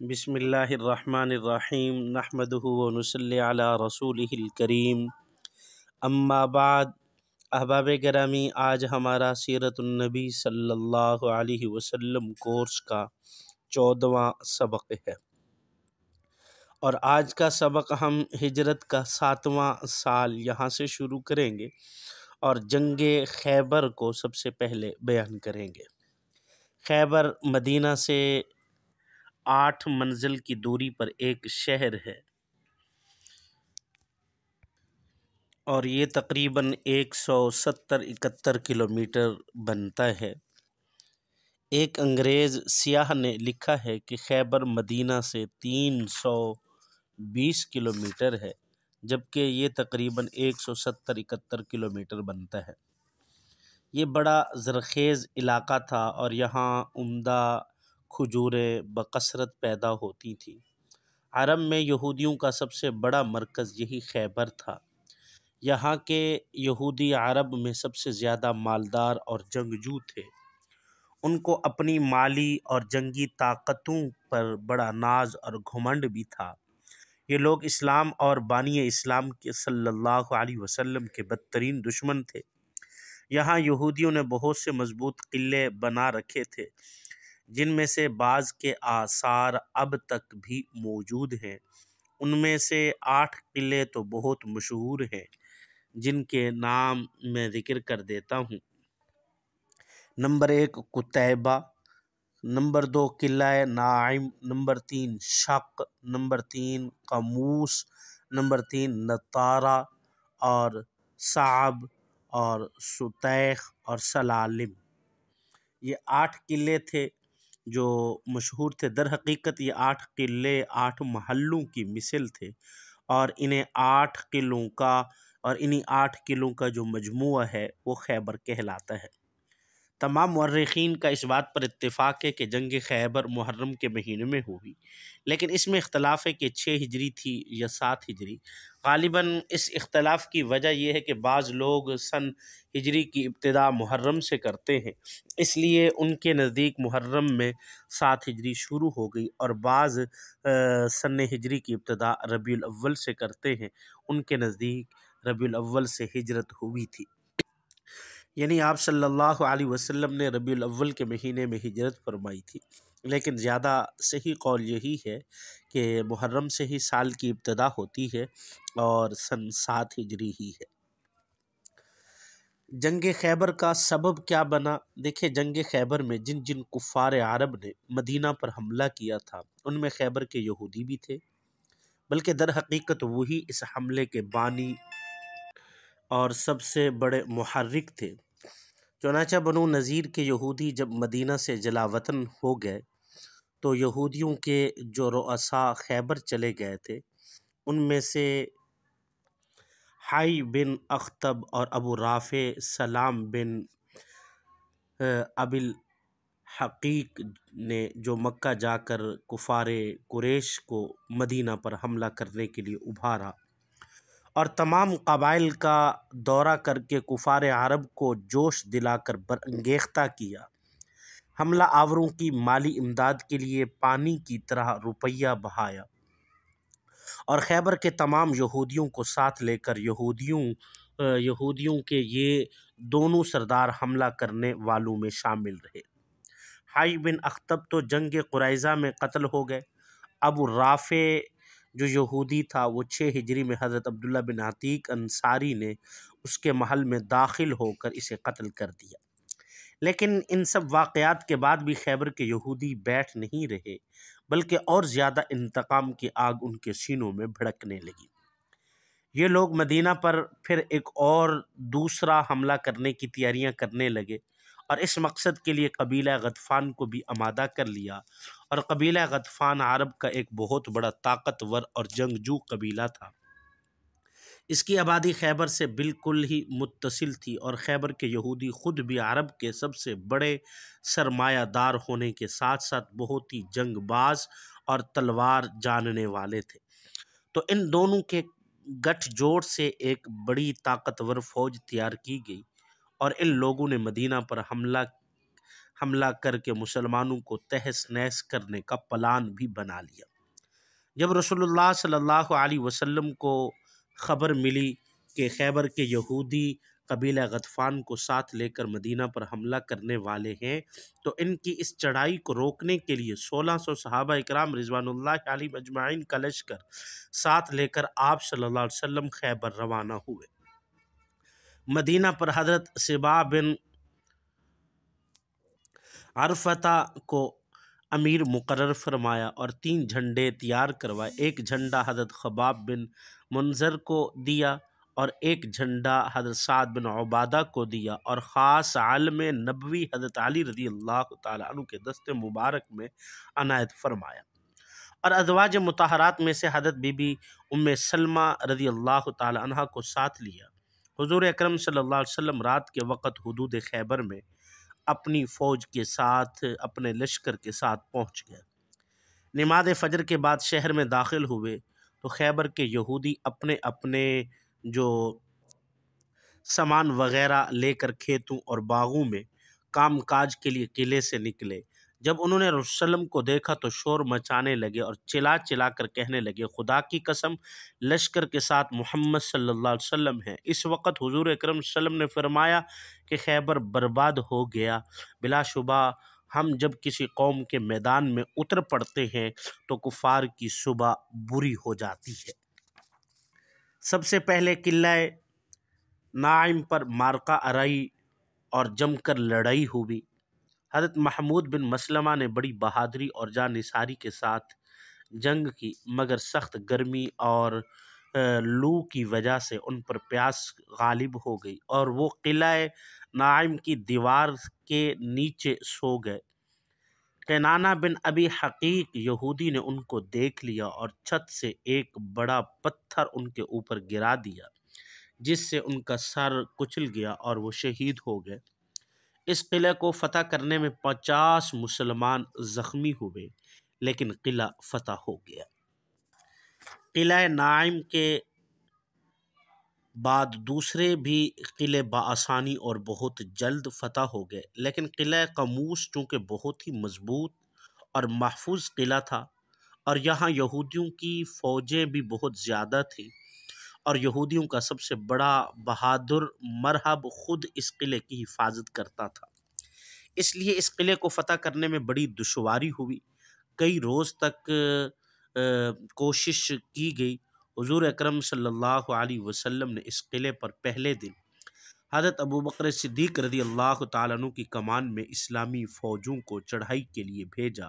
بسم اللہ الرحمن الرحیم نحمدہ ونصلی علی رسولہ الکریم اما بعد۔ احباب گرامی، آج ہمارا سیرت النبی صلی اللہ علیہ وسلم کورس کا 14واں سبق ہے، اور آج کا سبق ہم ہجرت کا 7واں سال یہاں سے شروع کریں گے اور جنگ خیبر کو سب سے پہلے بیان کریں گے۔ خیبر مدینہ سے 8 منزل کی دوری پر ایک شہر ہے، اور یہ تقریباً 170-71 کلومیٹر بنتا ہے۔ ایک انگریز سیاح نے لکھا ہے کہ خیبر مدینہ سے 320 کلومیٹر ہے، جبکہ یہ تقریباً 170-71 کلومیٹر بنتا ہے۔ یہ بڑا زرخیز علاقہ تھا اور یہاں عمدہ کھجوریں بکثرت پیدا ہوتی تھیں۔ عرب میں یہودیوں کا سب سے بڑا مرکز یہی خیبر تھا۔ یہاں کے یہودی عرب میں سب سے زیادہ مالدار اور جنگجو تھے۔ ان کو اپنی مالی اور جنگی طاقتوں پر بڑا ناز اور گھمنڈ بھی تھا۔ یہ لوگ اسلام اور بانی اسلام کے صلی اللہ علیہ وسلم کے بدترین دشمن تھے۔ یہاں یہودیوں نے بہت سے مضبوط قلعے بنا رکھے تھے، جن میں سے بعض کے آثار اب تک بھی موجود ہیں۔ ان میں سے 8 قلعے تو بہت مشہور ہیں، جن کے نام میں ذکر کر دیتا ہوں۔ نمبر 1 قتیبہ، نمبر 2 قلعہ ناعم، نمبر 3 شق، نمبر 3 قموس، نمبر 3 نطارہ اور صعب اور ستیخ اور سلالم۔ یہ 8 قلعے تھے جو مشہور تھے۔ در حقیقت یہ 8 قلعے 8 محلوں کی مثل تھے، اور انہیں 8 قلعوں کا جو مجموعہ ہے وہ خیبر کہلاتا ہے۔ تمام مورخین کا اس بات پر اتفاق ہے کہ جنگ خیبر محرم کے مہینے میں ہوئی، لیکن اس میں اختلاف ہے کہ 6 ہجری تھی یا 7 ہجری۔ غالباً اس اختلاف کی وجہ یہ ہے کہ بعض لوگ سن ہجری کی ابتدا محرم سے کرتے ہیں، اس لیے ان کے نزدیک محرم میں 7 ہجری شروع ہو گئی، اور بعض سن ہجری کی ابتدا ربیع الاول سے کرتے ہیں، ان کے نزدیک ربیع الاول سے ہجرت ہوئی تھی۔ یعنی آپ صلی اللہ علیہ وسلم نے ربیع الاول کے مہینے میں ہجرت فرمائی تھی، لیکن زیادہ صحیح قول یہی ہے کہ محرم سے ہی سال کی ابتدا ہوتی ہے اور سن 7 ہجری ہی ہے۔ جنگ خیبر کا سبب کیا بنا؟ دیکھیں، جنگ خیبر میں جن جن کفار عرب نے مدینہ پر حملہ کیا تھا، ان میں خیبر کے یہودی بھی تھے، بلکہ در حقیقت وہی اس حملے کے بانی اور سب سے بڑے محرک تھے۔ چنانچہ بنو نذیر کے یہودی جب مدینہ سے جلا وطن ہو گئے تو یہودیوں کے جو رؤساء خیبر چلے گئے تھے، ان میں سے حی بن اخطب اور ابو رافع سلام بن ابی الحقیق نے جو مکہ جا کر کفار قریش کو مدینہ پر حملہ کرنے کے لیے ابھارا، اور تمام قبائل کا دورہ کر کے کفار عرب کو جوش دلا کر برانگیختہ کیا۔ حملہ آوروں کی مالی امداد کے لیے پانی کی طرح روپیہ بہایا، اور خیبر کے تمام یہودیوں کو ساتھ لے کر یہودیوں کے یہ دونوں سردار حملہ کرنے والوں میں شامل رہے۔ حی بن اخطب تو جنگ قریظہ میں قتل ہو گئے۔ ابو رافع جو یہودی تھا وہ 6 ہجری میں حضرت عبداللہ بن عتیق انصاری نے اس کے محل میں داخل ہو کر اسے قتل کر دیا۔ لیکن ان سب واقعات کے بعد بھی خیبر کے یہودی بیٹھ نہیں رہے، بلکہ اور زیادہ انتقام کی آگ ان کے سینوں میں بھڑکنے لگی۔ یہ لوگ مدینہ پر پھر ایک اور دوسرا حملہ کرنے کی تیاریاں کرنے لگے، اور اس مقصد کے لیے قبیلہ غطفان کو بھی آمادہ کر لیا، اور قبیلہ غطفان عرب کا ایک بہت بڑا طاقتور اور جنگجو قبیلہ تھا۔ اس کی آبادی خیبر سے بالکل ہی متصل تھی، اور خیبر کے یہودی خود بھی عرب کے سب سے بڑے سرمایہ دار ہونے کے ساتھ ساتھ بہت ہی جنگ باز اور تلوار جاننے والے تھے۔ تو ان دونوں کے گٹھ جوڑ سے ایک بڑی طاقتور فوج تیار کی گئی، اور ان لوگوں نے مدینہ پر حملہ کر کے مسلمانوں کو تہس نہس کرنے کا پلان بھی بنا لیا۔ جب رسول اللہ صلی اللہ علیہ وسلم کو خبر ملی کہ خیبر کے یہودی قبیلہ غطفان کو ساتھ لے کر مدینہ پر حملہ کرنے والے ہیں، تو ان کی اس چڑھائی کو روکنے کے لیے 1600 صحابہ اکرام رضوان اللہ علیہ اجمعین کا لشکر ساتھ لے کر آپ صلی اللہ علیہ وسلم خیبر روانہ ہوئے۔ مدینہ پر حضرت سبا بن عرفتہ کو امیر مقرر فرمایا اور 3 جھنڈے تیار کروائے۔ ایک جھنڈا حضرت خباب بن منظر کو دیا اور ایک جھنڈا حضرت سعد بن عبادہ کو دیا، اور خاص عالم نبوی حضرت علی رضی اللہ تعالیٰ عنہ کے دست مبارک میں عنایت فرمایا، اور ازواج مطہرات میں سے حضرت بی بی ام سلمہ رضی اللہ تعالیٰ عنہ کو ساتھ لیا۔ حضور اکرم صلی اللہ علیہ وسلم رات کے وقت حدود خیبر میں اپنی فوج کے ساتھ اپنے لشکر کے ساتھ پہنچ گئے۔ نماز فجر کے بعد شہر میں داخل ہوئے تو خیبر کے یہودی اپنے اپنے جو سامان وغیرہ لے کر کھیتوں اور باغوں میں کام کاج کے لیے قلعے سے نکلے۔ جب انہوں نے رسول اللہ علیہ وسلم کو دیکھا تو شور مچانے لگے اور چلا چلا کر کہنے لگے، خدا کی قسم، لشکر کے ساتھ محمد صلی اللہ علیہ وسلم ہے۔ اس وقت حضور اکرم صلی اللہ علیہ وسلم نے فرمایا کہ خیبر برباد ہو گیا۔ بلا شبہ ہم جب کسی قوم کے میدان میں اتر پڑتے ہیں تو کفار کی صبح بری ہو جاتی ہے۔ سب سے پہلے قلعہ نعیم پر معرکہ آرائی اور جم کر لڑائی ہوئی۔ حضرت محمود بن مسلمہ نے بڑی بہادری اور جانثاری کے ساتھ جنگ کی، مگر سخت گرمی اور لو کی وجہ سے ان پر پیاس غالب ہو گئی اور وہ قلعہ نعیم کی دیوار کے نیچے سو گئے۔ کنانہ بن ابی حقیق یہودی نے ان کو دیکھ لیا اور چھت سے ایک بڑا پتھر ان کے اوپر گرا دیا، جس سے ان کا سر کچل گیا اور وہ شہید ہو گئے۔ اس قلعے کو فتح کرنے میں 50 مسلمان زخمی ہوئے، لیکن قلعہ فتح ہو گیا۔ قلعہ نعیم کے بعد دوسرے بھی قلعے بآسانی اور بہت جلد فتح ہو گئے، لیکن قلعہ قموس چونکہ بہت ہی مضبوط اور محفوظ قلعہ تھا اور یہاں یہودیوں کی فوجیں بھی بہت زیادہ تھیں، اور یہودیوں کا سب سے بڑا بہادر مرہب خود اس قلعے کی حفاظت کرتا تھا، اس لیے اس قلعے کو فتح کرنے میں بڑی دشواری ہوئی۔ کئی روز تک کوشش کی گئی۔ حضور اکرم صلی اللہ علیہ وسلم نے اس قلعے پر پہلے دن حضرت ابوبکر صدیق رضی اللہ تعالیٰ عنہ کی کمان میں اسلامی فوجوں کو چڑھائی کے لیے بھیجا،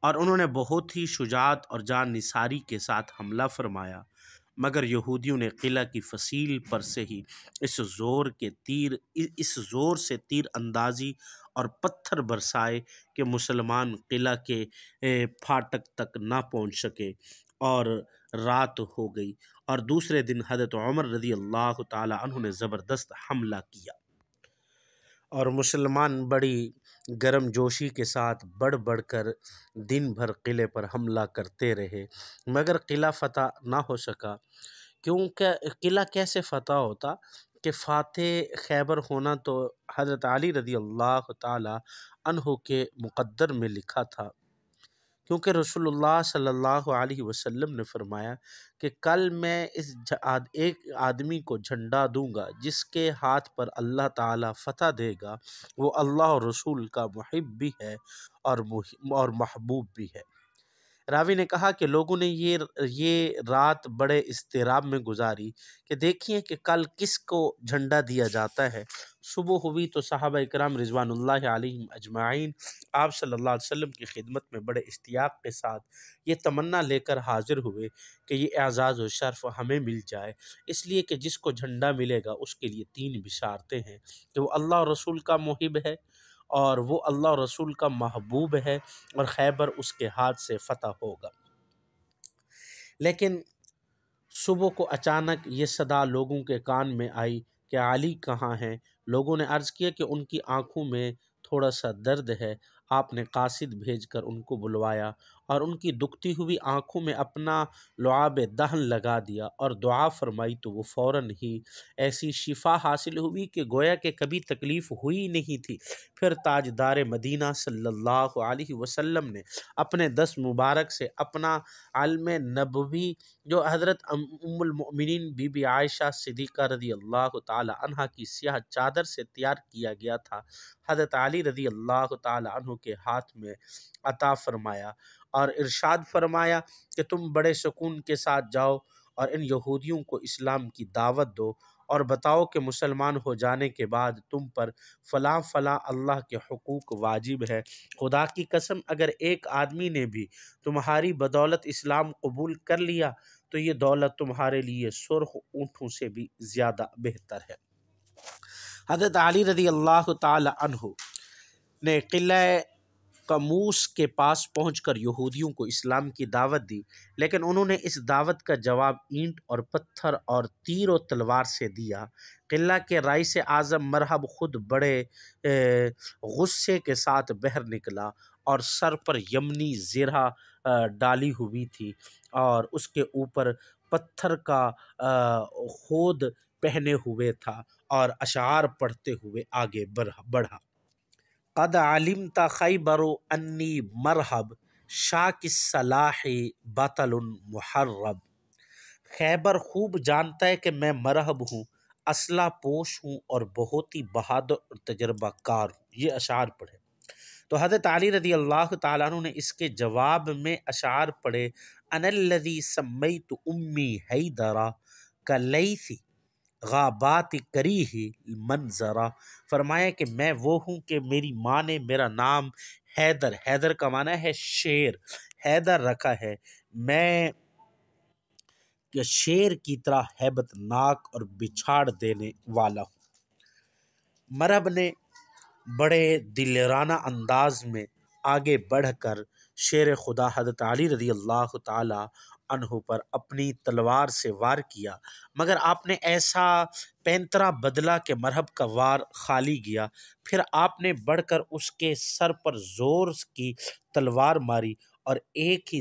اور انہوں نے بہت ہی شجاعت اور جان نثاری کے ساتھ حملہ فرمایا، مگر یہودیوں نے قلعہ کی فصیل پر سے ہی اس زور سے تیر اندازی اور پتھر برسائے کہ مسلمان قلعہ کے پھاٹک تک نہ پہنچ سکے، اور رات ہو گئی، اور دوسرے دن حضرت عمر رضی اللہ تعالی عنہ نے زبردست حملہ کیا، اور مسلمان بڑی گرم جوشی کے ساتھ بڑھ بڑھ کر دن بھر قلعے پر حملہ کرتے رہے، مگر قلعہ فتح نہ ہو سکا۔ کیونکہ قلعہ کیسے فتح ہوتا کہ فاتح خیبر ہونا تو حضرت علی رضی اللہ تعالی عنہ کے مقدر میں لکھا تھا، کیونکہ رسول اللہ صلی اللہ علیہ وسلم نے فرمایا کہ کل میں اس ایک آدمی کو جھنڈا دوں گا جس کے ہاتھ پر اللہ تعالیٰ فتح دے گا، وہ اللہ اور رسول کا محب بھی ہے اور محبوب بھی ہے۔ راوی نے کہا کہ لوگوں نے یہ رات بڑے اضطراب میں گزاری کہ دیکھیے کہ کل کس کو جھنڈا دیا جاتا ہے۔ صبح ہوئی تو صحابہ اکرام رضوان اللہ علیہم اجمعین آپ صلی اللہ علیہ وسلم کی خدمت میں بڑے اشتیاق کے ساتھ یہ تمنا لے کر حاضر ہوئے کہ یہ اعزاز و شرف ہمیں مل جائے، اس لیے کہ جس کو جھنڈا ملے گا اس کے لیے 3 بشارتیں ہیں کہ وہ اللہ اور رسول کا محب ہے، اور وہ اللہ اور رسول کا محبوب ہے، اور خیبر اس کے ہاتھ سے فتح ہوگا۔ لیکن صبح کو اچانک یہ صدا لوگوں کے کان میں آئی کہ علی کہاں ہیں؟ لوگوں نے عرض کیا کہ ان کی آنکھوں میں تھوڑا سا درد ہے۔ آپ نے قاصد بھیج کر ان کو بلوایا اور ان کی دکھتی ہوئی آنکھوں میں اپنا لعاب دہن لگا دیا اور دعا فرمائی تو وہ فوراً ہی ایسی شفا حاصل ہوئی کہ گویا کہ کبھی تکلیف ہوئی نہیں تھی۔ پھر تاجدار مدینہ صلی اللہ علیہ وسلم نے اپنے دست مبارک سے اپنا علم نبوی جو حضرت ام المؤمنین بی بی عائشہ صدیقہ رضی اللہ تعالی عنہ کی سیاہ چادر سے تیار کیا گیا تھا، حضرت علی رضی اللہ تعالی عنہ کے ہاتھ میں عطا فرمایا اور ارشاد فرمایا کہ تم بڑے سکون کے ساتھ جاؤ اور ان یہودیوں کو اسلام کی دعوت دو اور بتاؤ کہ مسلمان ہو جانے کے بعد تم پر فلاں فلاں اللہ کے حقوق واجب ہے۔ خدا کی قسم اگر ایک آدمی نے بھی تمہاری بدولت اسلام قبول کر لیا تو یہ دولت تمہارے لیے سرخ اونٹوں سے بھی زیادہ بہتر ہے۔ حضرت علی رضی اللہ تعالی عنہ نے قلعہ قموس کے پاس پہنچ کر یہودیوں کو اسلام کی دعوت دی، لیکن انہوں نے اس دعوت کا جواب اینٹ اور پتھر اور تیر و تلوار سے دیا۔ قلعہ کے رئیس اعظم مرحب خود بڑے غصے کے ساتھ باہر نکلا اور سر پر یمنی زرہ ڈالی ہوئی تھی اور اس کے اوپر پتھر کا خود پہنے ہوئے تھا اور اشعار پڑھتے ہوئے آگے بڑھا۔ قد علمت خیبر انی مرحب شاک السلاح بطل محرب۔ خیبر خوب جانتا ہے کہ میں مرحب ہوں، اسلحہ پوش ہوں اور بہت ہی بہادر اور تجربہ کار ہوں۔ یہ اشعار پڑھے تو حضرت علی رضی اللہ تعالیٰ عنہ نے اس کے جواب میں اشعار پڑھے، انا الذی سمیت امی حیدرا کلیث غابات کریہ منظرا۔ فرمایا کہ میں وہ ہوں کہ میری ماں نے میرا نام حیدر، حیدر کا معنی ہے شیر، حیدر رکھا ہے، میں شیر کی طرح ہیبت ناک اور بچھاڑ دینے والا ہوں۔ مرحب نے بڑے دلیر انداز میں آگے بڑھ کر شیر خدا حضرت علی رضی اللہ تعالی عنہ پر اپنی تلوار سے وار کیا، مگر آپ نے ایسا پینترا بدلا کہ مرحب کا وار خالی گیا۔ پھر آپ نے بڑھ کر اس کے سر پر زور کی تلوار ماری اور ایک ہی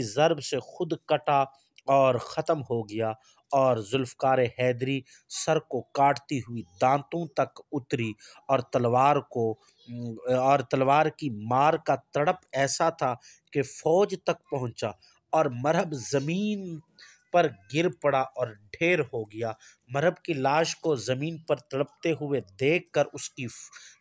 ضرب سے خود کٹا اور ختم ہو گیا اور ذوالفقار حیدری سر کو کاٹتی ہوئی دانتوں تک اتری اور تلوار کی مار کا تڑپ ایسا تھا کہ فوج تک پہنچا اور مرحب زمین پر گر پڑا اور ڈھیر ہو گیا۔ مرحب کی لاش کو زمین پر تڑپتے ہوئے دیکھ کر اس کی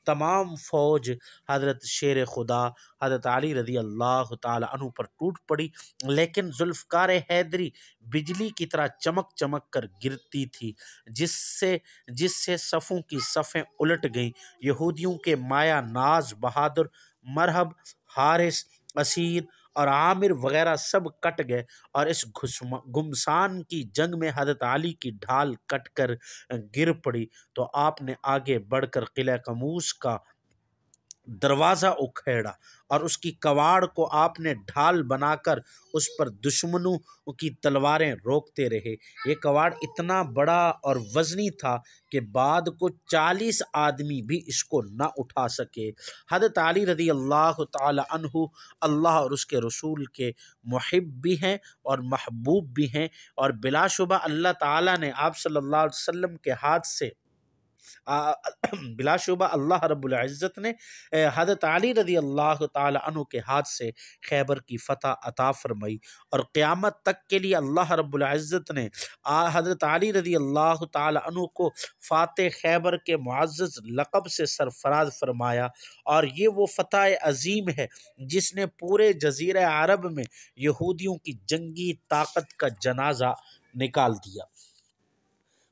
تمام فوج حضرت شیر خدا حضرت علی رضی اللہ تعالی عنہ پر ٹوٹ پڑی، لیکن ذوالفقار حیدری بجلی کی طرح چمک چمک کر گرتی تھی، جس سے صفوں کی صفیں الٹ گئیں۔ یہودیوں کے مایا ناز بہادر مرحب، حارث، اسیر اور عامر وغیرہ سب کٹ گئے اور اس گھمسان کی جنگ میں حضرت علی کی ڈھال کٹ کر گر پڑی تو آپ نے آگے بڑھ کر قلعہ قموس کا دروازہ اکھیڑا اور اس کی کواڑ کو آپ نے ڈھال بنا کر اس پر دشمنوں کی تلواریں روکتے رہے۔ یہ کواڑ اتنا بڑا اور وزنی تھا کہ بعد کو 40 آدمی بھی اس کو نہ اٹھا سکے۔ حضرت علی رضی اللہ تعالی عنہ اللہ اور اس کے رسول کے محب بھی ہیں اور محبوب بھی ہیں، اور بلا شبہ اللہ تعالیٰ نے آپ صلی اللہ علیہ وسلم کے ہاتھ سے بلا شبہ اللہ رب العزت نے حضرت علی رضی اللہ تعالی عنہ کے ہاتھ سے خیبر کی فتح عطا فرمائی، اور قیامت تک کے لیے اللہ رب العزت نے حضرت علی رضی اللہ تعالی عنہ کو فاتح خیبر کے معزز لقب سے سرفراز فرمایا، اور یہ وہ فتح عظیم ہے جس نے پورے جزیرہ عرب میں یہودیوں کی جنگی طاقت کا جنازہ نکال دیا۔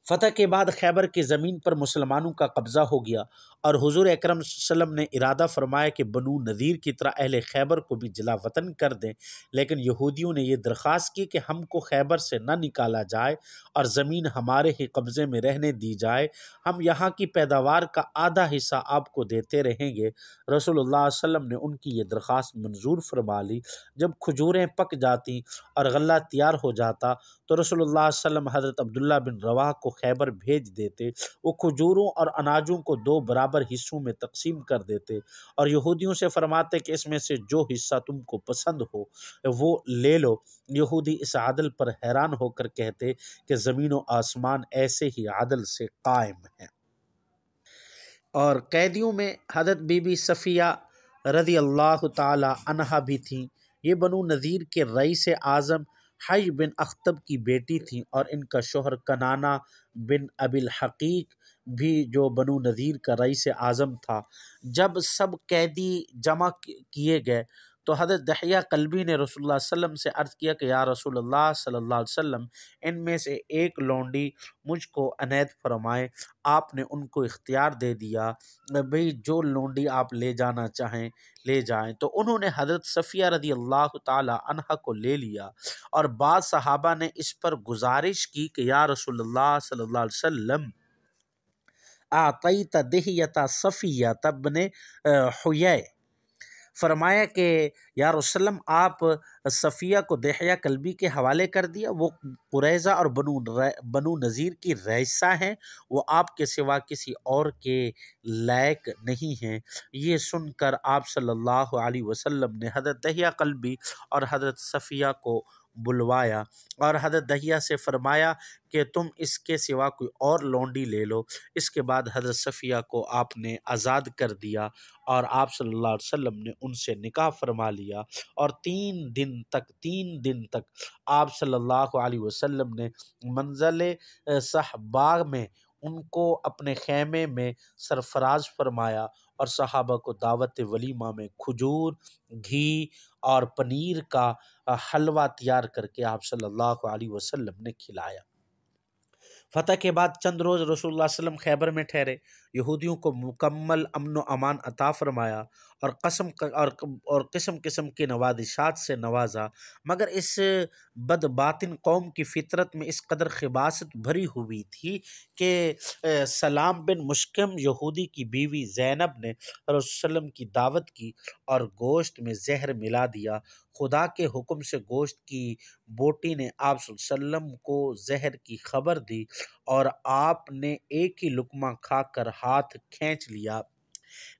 فتح کے بعد خیبر کی زمین پر مسلمانوں کا قبضہ ہو گیا، اور حضور اکرم صلی اللہ علیہ وسلم نے ارادہ فرمایا کہ بنو نذیر کی طرح اہل خیبر کو بھی جلا وطن کر دیں، لیکن یہودیوں نے یہ درخواست کی کہ ہم کو خیبر سے نہ نکالا جائے اور زمین ہمارے ہی قبضے میں رہنے دی جائے، ہم یہاں کی پیداوار کا آدھا حصہ آپ کو دیتے رہیں گے۔ رسول اللہ صلی اللہ علیہ وسلم نے ان کی یہ درخواست منظور فرما لی۔ جب کھجوریں پک جاتی اور غلہ تیار ہو جاتا تو رسول اللہ صلی اللہ علیہ وسلم حضرت عبداللہ بن رواحہ کو خیبر بھیج دیتے، وہ کھجوروں اور اناجوں کو 2 برابر برابر حصوں میں تقسیم کر دیتے اور یہودیوں سے فرماتے کہ اس میں سے جو حصہ تم کو پسند ہو وہ لے لو۔ یہودی اس عدل پر حیران ہو کر کہتے کہ زمین و آسمان ایسے ہی عدل سے قائم ہیں۔ اور قیدیوں میں حضرت بی بی صفیہ رضی اللہ تعالی عنہا بھی تھیں۔ یہ بنو نذیر کے رئیس اعظم حی بن اخطب کی بیٹی تھیں اور ان کا شوہر کنانہ بن ابی الحقیق بھی جو بنو نذیر کا رئیس اعظم تھا۔ جب سب قیدی جمع کیے گئے تو حضرت دحیہ کلبی نے رسول اللہ صلی اللہ علیہ وسلم سے عرض کیا کہ یا رسول اللہ صلی اللہ علیہ وسلم، ان میں سے ایک لونڈی مجھ کو عنایت فرمائے۔ آپ نے ان کو اختیار دے دیا بھئی جو لونڈی آپ لے جانا چاہیں لے جائیں، تو انہوں نے حضرت صفیہ رضی اللہ تعالی عنہا کو لے لیا۔ اور بعض صحابہ نے اس پر گزارش کی کہ یا رسول اللہ صلی اللہ علیہ وسلم، اعطیت دحیۃ صفیہ بن حیی، فرمایا کہ یا رسول اللہ آپ صفیہ کو دحیہ کلبی کے حوالے کر دیا، وہ قریظہ اور بنو نذیر کی رئیسہ ہیں، وہ آپ کے سوا کسی اور کے لائق نہیں ہیں۔ یہ سن کر آپ صلی اللہ علیہ وسلم نے حضرت دحیہ کلبی اور حضرت صفیہ کو بلوایا اور حضرت دحیہ سے فرمایا کہ تم اس کے سوا کوئی اور لونڈی لے لو۔ اس کے بعد حضرت صفیہ کو آپ نے آزاد کر دیا اور آپ صلی اللہ علیہ وسلم نے ان سے نکاح فرما لیا، اور 3 دن تک آپ صلی اللہ علیہ وسلم نے منزل صحبا میں ان کو اپنے خیمے میں سرفراز فرمایا اور صحابہ کو دعوت ولیمہ میں کھجور، گھی اور پنیر کا حلوہ تیار کر کے آپ صلی اللہ علیہ وسلم نے کھلایا۔ فتح کے بعد چند روز رسول اللہ صلی اللہ علیہ وسلم خیبر میں ٹھہرے، یہودیوں کو مکمل امن و امان عطا فرمایا اور قسم قسم کے نوازشات سے نوازا، مگر اس بدباطن قوم کی فطرت میں اس قدر خباثت بھری ہوئی تھی کہ سلام بن مشکم یہودی کی بیوی زینب نے رسول اللہ صلی اللہ علیہ وسلم کی دعوت کی اور گوشت میں زہر ملا دیا۔ خدا کے حکم سے گوشت کی بوٹی نے آپ صلی اللہ علیہ وسلم کو زہر کی خبر دی اور آپ نے ایک ہی لقمہ کھا کر ہاتھ کھینچ لیا،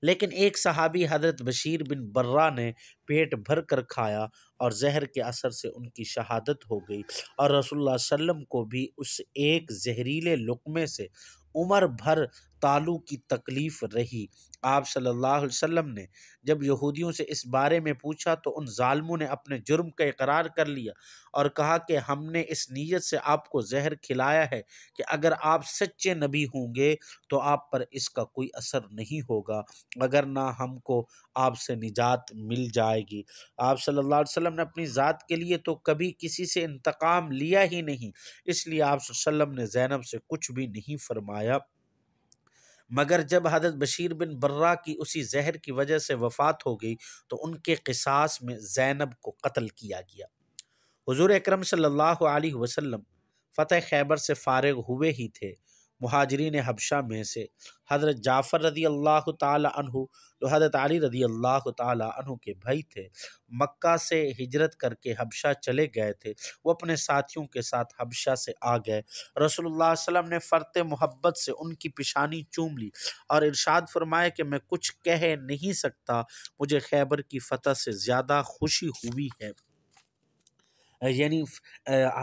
لیکن ایک صحابی حضرت بشیر بن برہ نے پیٹ بھر کر کھایا اور زہر کے اثر سے ان کی شہادت ہو گئی، اور رسول اللہ صلی اللہ علیہ وسلم کو بھی اس ایک زہریلے لقمے سے عمر بھر تالو کی تکلیف رہی۔ آپ صلی اللہ علیہ وسلم نے جب یہودیوں سے اس بارے میں پوچھا تو ان ظالموں نے اپنے جرم کا اقرار کر لیا اور کہا کہ ہم نے اس نیت سے آپ کو زہر کھلایا ہے کہ اگر آپ سچے نبی ہوں گے تو آپ پر اس کا کوئی اثر نہیں ہوگا، اگر نہ ہم کو آپ سے نجات مل جائے گی۔ آپ صلی اللہ علیہ وسلم نے اپنی ذات کے لیے تو کبھی کسی سے انتقام لیا ہی نہیں، اس لیے آپ صلی اللہ علیہ وسلم نے زینب سے کچھ بھی نہیں فرمایا، مگر جب حضرت بشیر بن برہ کی اسی زہر کی وجہ سے وفات ہو گئی تو ان کے قصاص میں زینب کو قتل کیا گیا۔ حضور اکرم صلی اللہ علیہ وسلم فتح خیبر سے فارغ ہوئے ہی تھے۔ مہاجرین حبشہ میں سے حضرت جعفر رضی اللہ تعالی عنہ جو حضرت علی رضی اللہ تعالی عنہ کے بھائی تھے، مکہ سے ہجرت کر کے حبشہ چلے گئے تھے۔ وہ اپنے ساتھیوں کے ساتھ حبشہ سے آ گئے۔ رسول اللہ صلی اللہ علیہ وسلم نے فرط محبت سے ان کی پیشانی چوم لی اور ارشاد فرمایا کہ میں کچھ کہہ نہیں سکتا، مجھے خیبر کی فتح سے زیادہ خوشی ہوئی ہے، یعنی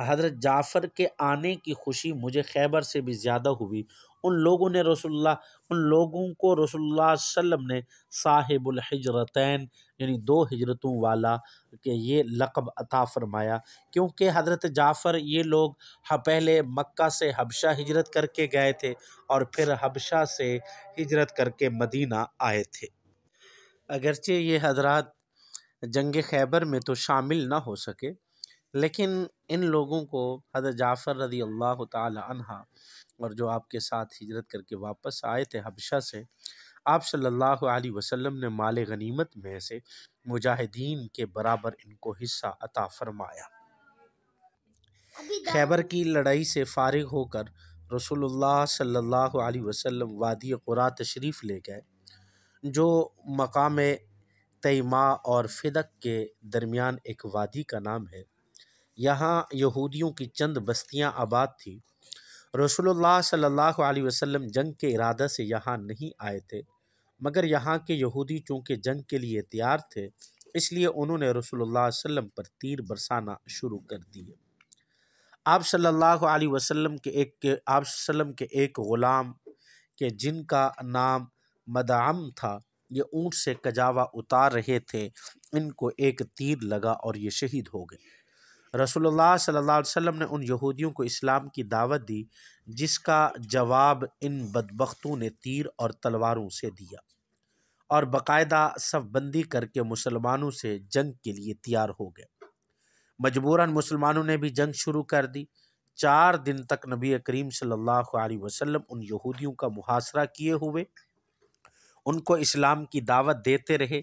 حضرت جعفر کے آنے کی خوشی مجھے خیبر سے بھی زیادہ ہوئی۔ ان لوگوں کو رسول اللہ صلی اللہ علیہ وسلم نے صاحب الحجرتین یعنی 2 ہجرتوں والا کہ یہ لقب عطا فرمایا، کیونکہ حضرت جعفر یہ لوگ پہلے مکہ سے حبشہ ہجرت کر کے گئے تھے اور پھر حبشہ سے ہجرت کر کے مدینہ آئے تھے۔ اگرچہ یہ حضرات جنگ خیبر میں تو شامل نہ ہو سکے، لیکن ان لوگوں کو حضرت جعفر رضی اللہ تعالی عنہ اور جو آپ کے ساتھ ہجرت کر کے واپس آئے تھے حبشہ سے، آپ صلی اللہ علیہ وسلم نے مال غنیمت میں سے مجاہدین کے برابر ان کو حصہ عطا فرمایا۔ خیبر کی لڑائی سے فارغ ہو کر رسول اللہ صلی اللہ علیہ وسلم وادی قرا تشریف لے گئے، جو مقام تیماء اور فدق کے درمیان ایک وادی کا نام ہے۔ یہاں یہودیوں کی چند بستیاں آباد تھیں۔ رسول اللہ صلی اللہ علیہ وسلم جنگ کے ارادہ سے یہاں نہیں آئے تھے، مگر یہاں کے یہودی چونکہ جنگ کے لیے تیار تھے، اس لیے انہوں نے رسول اللہ صلی اللہ علیہ وسلم پر تیر برسانا شروع کر دیے۔ آپ صلی اللہ علیہ وسلم کے ایک غلام کہ جن کا نام مدعم تھا، یہ اونٹ سے کجاوا اتار رہے تھے، ان کو ایک تیر لگا اور یہ شہید ہو گئے۔ رسول اللہ صلی اللہ علیہ وسلم نے ان یہودیوں کو اسلام کی دعوت دی، جس کا جواب ان بدبختوں نے تیر اور تلواروں سے دیا اور باقاعدہ صف بندی کر کے مسلمانوں سے جنگ کے لیے تیار ہو گئے۔ مجبوراً مسلمانوں نے بھی جنگ شروع کر دی۔ 4 دن تک نبی کریم صلی اللہ علیہ وسلم ان یہودیوں کا محاصرہ کیے ہوئے ان کو اسلام کی دعوت دیتے رہے،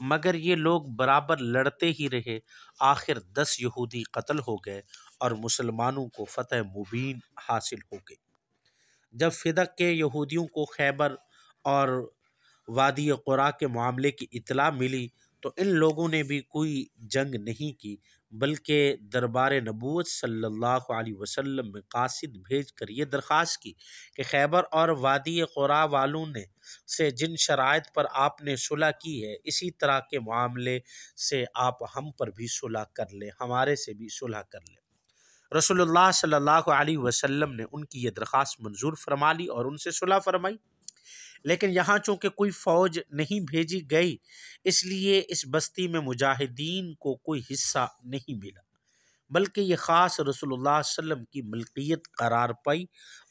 مگر یہ لوگ برابر لڑتے ہی رہے۔ آخر 10 یہودی قتل ہو گئے اور مسلمانوں کو فتح مبین حاصل ہو گئی۔ جب فدق کے یہودیوں کو خیبر اور وادی قرا کے معاملے کی اطلاع ملی تو ان لوگوں نے بھی کوئی جنگ نہیں کی، بلکہ دربار نبوت صلی اللہ علیہ وسلم میں قاصد بھیج کر یہ درخواست کی کہ خیبر اور وادی قرا والوں نے سے جن شرائط پر آپ نے صلح کی ہے، اسی طرح کے معاملے سے آپ ہم پر بھی صلح کر لیں، ہمارے سے بھی صلح کر لیں۔ رسول اللہ صلی اللہ علیہ وسلم نے ان کی یہ درخواست منظور فرما لی اور ان سے صلح فرمائی، لیکن یہاں چونکہ کوئی فوج نہیں بھیجی گئی، اس لیے اس بستی میں مجاہدین کو کوئی حصہ نہیں ملا، بلکہ یہ خاص رسول اللہ صلی اللہ علیہ وسلم کی ملکیت قرار پائی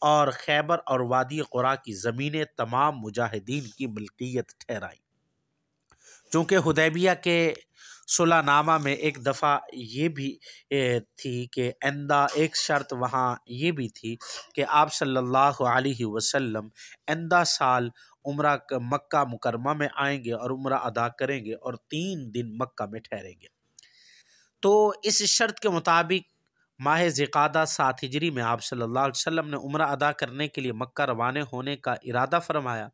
اور خیبر اور وادی قرا کی زمینیں تمام مجاہدین کی ملکیت ٹھہرائی۔ چونکہ حدیبیہ کے صلح نامہ میں ایک دفعہ یہ بھی تھی کہ ایک شرط وہاں یہ بھی تھی کہ آپ صلی اللہ علیہ وسلم سال عمرہ مکہ مکرمہ میں آئیں گے اور عمرہ ادا کریں گے اور 3 دن مکہ میں ٹھہریں گے۔ تو اس شرط کے مطابق ماہ ذوالقعدہ 7 ہجری میں آپ صلی اللہ علیہ وسلم نے عمرہ ادا کرنے کے لیے مکہ روانہ ہونے کا ارادہ فرمایا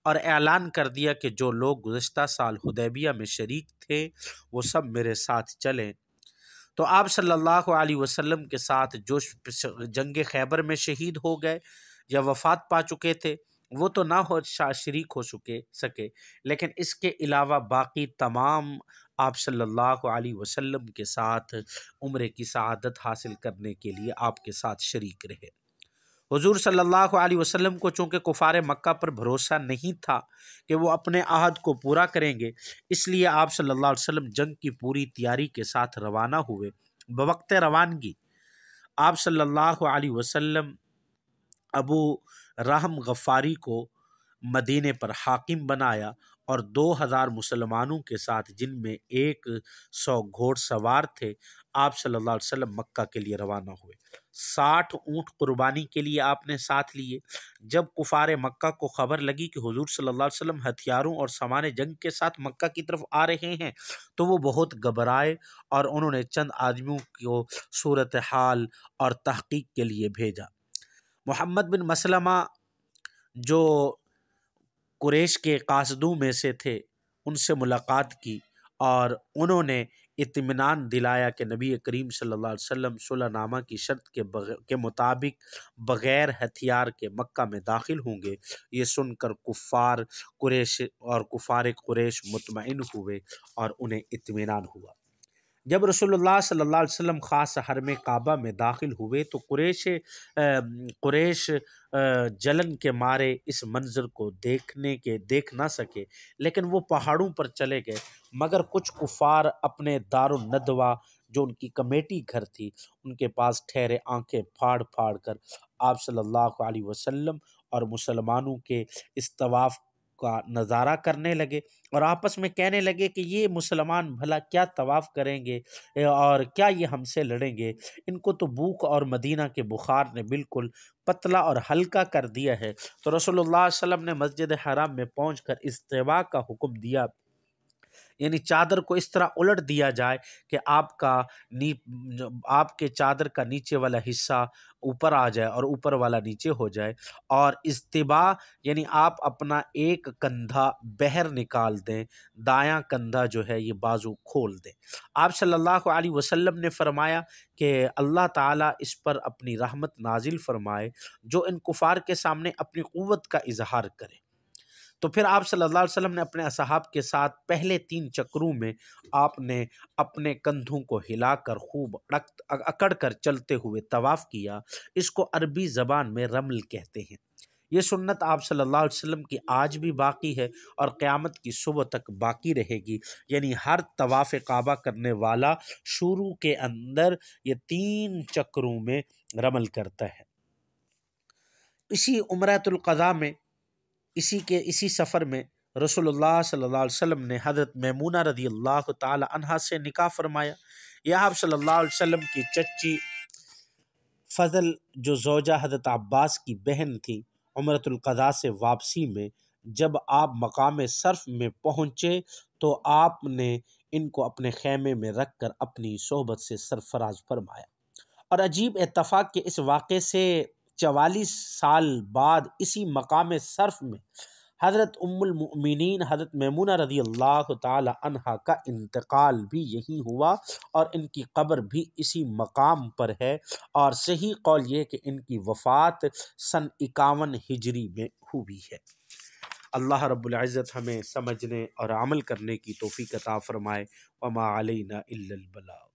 اور اعلان کر دیا کہ جو لوگ گزشتہ سال حدیبیہ میں شریک تھے وہ سب میرے ساتھ چلیں۔ تو آپ صلی اللہ علیہ وسلم کے ساتھ جو جنگ خیبر میں شہید ہو گئے یا وفات پا چکے تھے وہ تو نہ شریک ہو سکے، لیکن اس کے علاوہ باقی تمام آپ صلی اللہ علیہ وسلم کے ساتھ عمرے کی سعادت حاصل کرنے کے لیے آپ کے ساتھ شریک رہے۔ حضور صلی اللہ علیہ وسلم کو چونکہ کفار مکہ پر بھروسہ نہیں تھا کہ وہ اپنے عہد کو پورا کریں گے، اس لیے آپ صلی اللہ علیہ وسلم جنگ کی پوری تیاری کے ساتھ روانہ ہوئے۔ بوقت روانگی آپ صلی اللہ علیہ وسلم ابو رحم غفاری کو مدینے پر حاکم بنایا اور 2000 مسلمانوں کے ساتھ، جن میں 100 گھوڑ سوار تھے، آپ صلی اللہ علیہ وسلم مکہ کے لیے روانہ ہوئے۔ 60 اونٹ قربانی کے لیے آپ نے ساتھ لیے۔ جب کفار مکہ کو خبر لگی کہ حضور صلی اللہ علیہ وسلم ہتھیاروں اور سامان جنگ کے ساتھ مکہ کی طرف آ رہے ہیں تو وہ بہت گھبرائے اور انہوں نے چند آدمیوں کو صورتحال اور تحقیق کے لیے بھیجا۔ محمد بن مسلمہ جو قریش کے قاصدوں میں سے تھے ان سے ملاقات کی اور انہوں نے اطمینان دلایا کہ نبی کریم صلی اللہ علیہ وسلم صلح نامہ کی شرط کے مطابق بغیر ہتھیار کے مکہ میں داخل ہوں گے۔ یہ سن کر کفار قریش مطمئن ہوئے اور انہیں اطمینان ہوا۔ جب رسول اللہ صلی اللہ علیہ وسلم خاص حرم کعبہ میں داخل ہوئے تو قریش جلن کے مارے اس منظر کو دیکھ نہ سکے، لیکن وہ پہاڑوں پر چلے گئے، مگر کچھ کفار اپنے دارالندوہ جو ان کی کمیٹی گھر تھی ان کے پاس ٹھہرے، آنکھیں پھاڑ پھاڑ کر آپ صلی اللہ علیہ وسلم اور مسلمانوں کے اس طواف کا نظارہ کرنے لگے اور آپس میں کہنے لگے کہ یہ مسلمان بھلا کیا طواف کریں گے اور کیا یہ ہم سے لڑیں گے؟ ان کو تو بھوک اور مدینہ کے بخار نے بالکل پتلا اور ہلکا کر دیا ہے۔ تو رسول اللہ صلی اللہ علیہ وسلم نے مسجد حرام میں پہنچ کر استوا کا حکم دیا، یعنی چادر کو اس طرح الٹ دیا جائے کہ آپ کے چادر کا نیچے والا حصہ اوپر آ جائے اور اوپر والا نیچے ہو جائے، اور استبا یعنی آپ اپنا ایک کندھا بہر نکال دیں، دایاں کندھا جو ہے یہ بازو کھول دیں۔ آپ صلی اللہ علیہ وسلم نے فرمایا کہ اللہ تعالیٰ اس پر اپنی رحمت نازل فرمائے جو ان کفار کے سامنے اپنی قوت کا اظہار کرے۔ تو پھر آپ صلی اللہ علیہ وسلم نے اپنے اصحاب کے ساتھ پہلے 3 چکروں میں آپ نے اپنے کندھوں کو ہلا کر خوب اکڑ کر چلتے ہوئے طواف کیا۔ اس کو عربی زبان میں رمل کہتے ہیں۔ یہ سنت آپ صلی اللہ علیہ وسلم کی آج بھی باقی ہے اور قیامت کی صبح تک باقی رہے گی، یعنی ہر طواف کعبہ کرنے والا شروع کے اندر یہ 3 چکروں میں رمل کرتا ہے۔ اسی عمرۃ القضاء میں اسی سفر میں رسول اللہ صلی اللہ علیہ وسلم نے حضرت میمونہ رضی اللہ تعالی عنہا سے نکاح فرمایا۔ یہ آپ صلی اللہ علیہ وسلم کی چچی فضل جو زوجہ حضرت عباس کی بہن تھی، عمرۃ القضاء سے واپسی میں جب آپ مقام صرف میں پہنچے تو آپ نے ان کو اپنے خیمے میں رکھ کر اپنی صحبت سے سرفراز فرمایا۔ اور عجیب اتفاق کہ اس واقعے سے 44 سال بعد اسی مقام صرف میں حضرت ام المؤمنین حضرت میمونہ رضی اللہ تعالی عنہا کا انتقال بھی یہی ہوا اور ان کی قبر بھی اسی مقام پر ہے، اور صحیح قول یہ کہ ان کی وفات سن 51 ہجری میں ہوئی ہے۔ اللہ رب العزت ہمیں سمجھنے اور عمل کرنے کی توفیق عطا فرمائے۔ وما علینا الا البلاغ۔